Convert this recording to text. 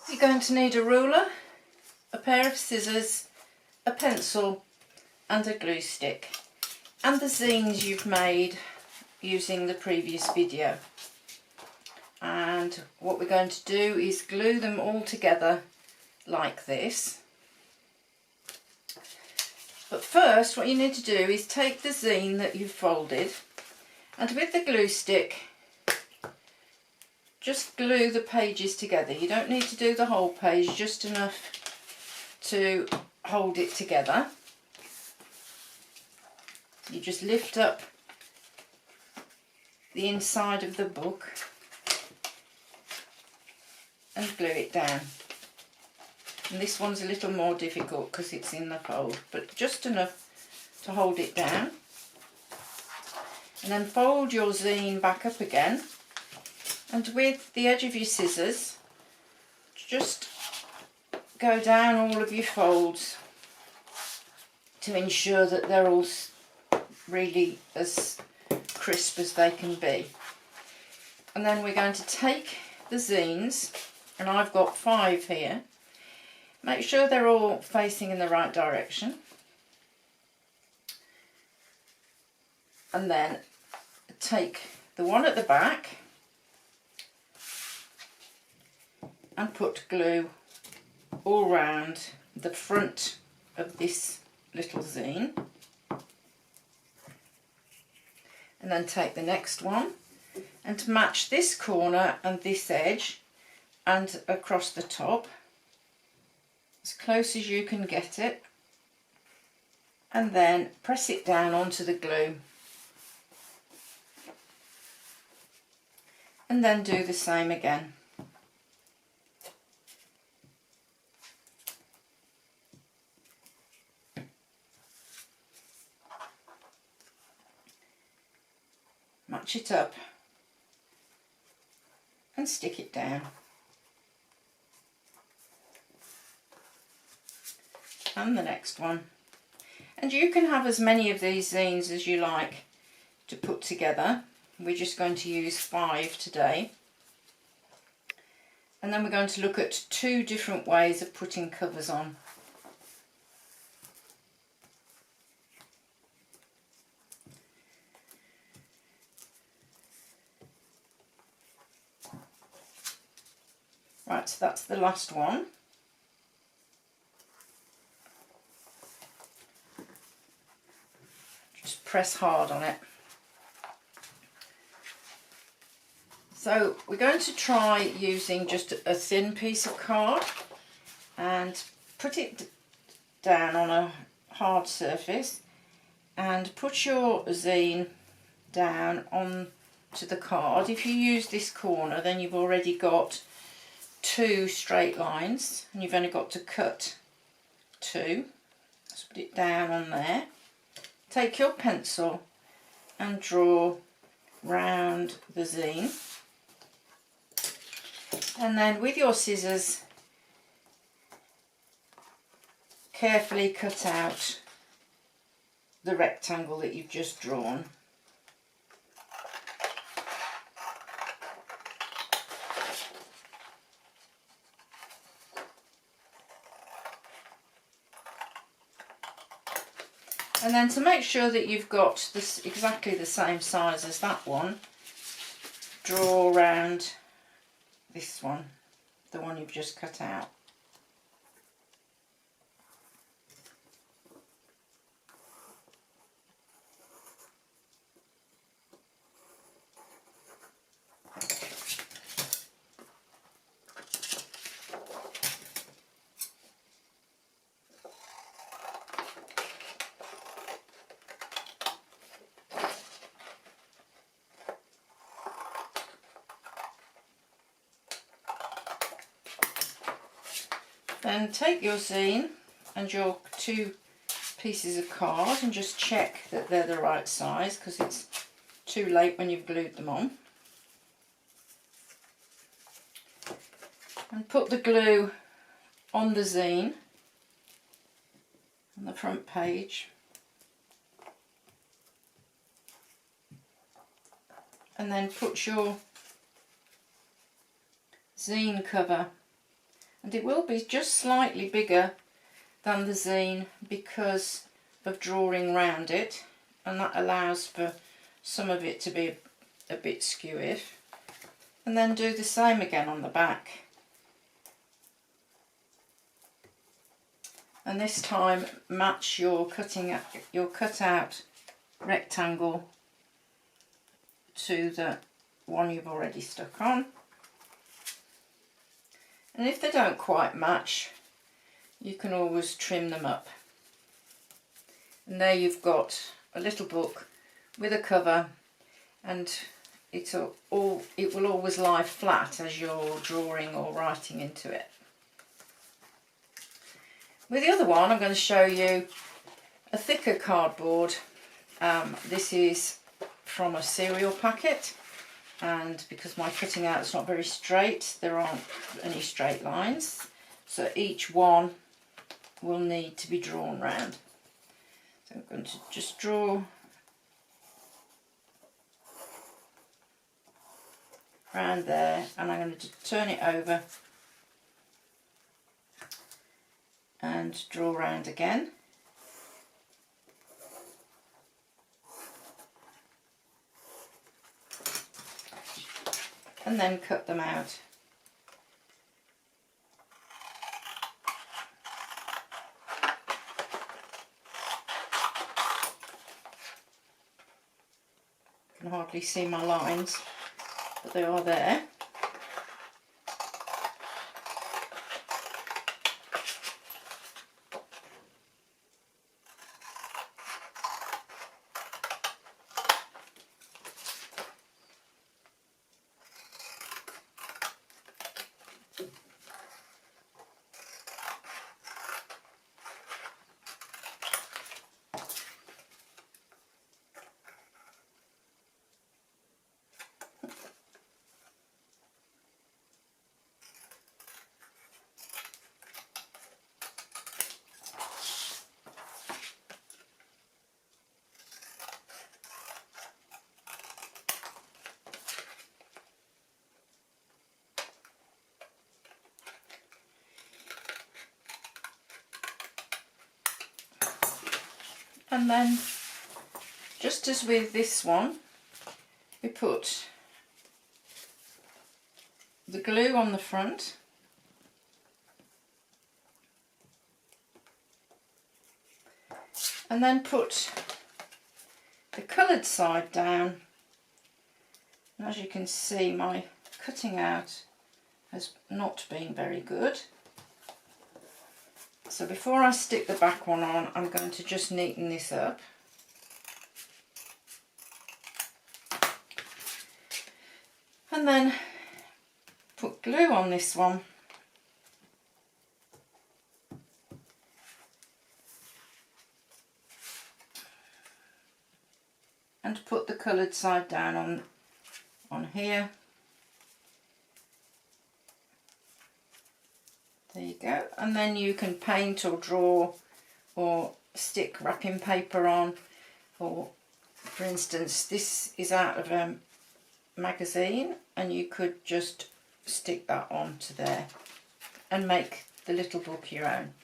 You're going to need a ruler, a pair of scissors, a pencil and a glue stick, and the zines you've made using the previous video. And what we're going to do is glue them all together like this. But first what you need to do is take the zine that you've folded, and with the glue stick just glue the pages together. You don't need to do the whole page, just enough to hold it together. You just lift up the inside of the book and glue it down. And this one's a little more difficult because it's in the fold, but just enough to hold it down. And then fold your zine back up again, and with the edge of your scissors just go down all of your folds to ensure that they're all really as crisp as they can be. And then we're going to take the zines, and I've got 5 here. Make sure they're all facing in the right direction, and then take the one at the back and put glue all round the front of this little zine, and then take the next one and match this corner and this edge and across the top as close as you can get it, and then press it down onto the glue, and then do the same again. Match it up and stick it down. And the next one. And you can have as many of these zines as you like to put together. We're just going to use 5 today. And then we're going to look at 2 different ways of putting covers on. Right, so that's the last one. Just press hard on it. So we're going to try using just a thin piece of card and put it down on a hard surface, and put your zine down onto the card. If you use this corner, then you've already got 2 straight lines, and you've only got to cut 2. Let's put it down on there. Take your pencil and draw round the zine, and then with your scissors carefully cut out the rectangle that you've just drawn. And then to make sure that you've got this exactly the same size as that one, draw around this one, the one you've just cut out. Then take your zine and your 2 pieces of card and just check that they're the right size, because it's too late when you've glued them on. And put the glue on the zine on the front page, and then put your zine cover and it will be just slightly bigger than the zine because of drawing round it, and that allows for some of it to be a bit skewish. And then do the same again on the back. And this time match your cutout rectangle to the one you've already stuck on. And if they don't quite match, you can always trim them up. And there you've got a little book with a cover, and it will always lie flat as you're drawing or writing into it. With the other one, I'm going to show you a thicker cardboard. This is from a cereal packet, and because my cutting out is not very straight, there aren't any straight lines, so each one will need to be drawn round. So I'm going to just draw round there, and I'm going to turn it over and draw round again. And then cut them out. You can hardly see my lines, but they are there. And then, just as with this one, we put the glue on the front, and then put the coloured side down. And as you can see, my cutting out has not been very good. So before I stick the back one on, I'm going to just neaten this up. And then put glue on this one. And put the coloured side down on here. There you go. And then you can paint or draw or stick wrapping paper on, or for instance this is out of a magazine, and you could just stick that onto there and make the little book your own.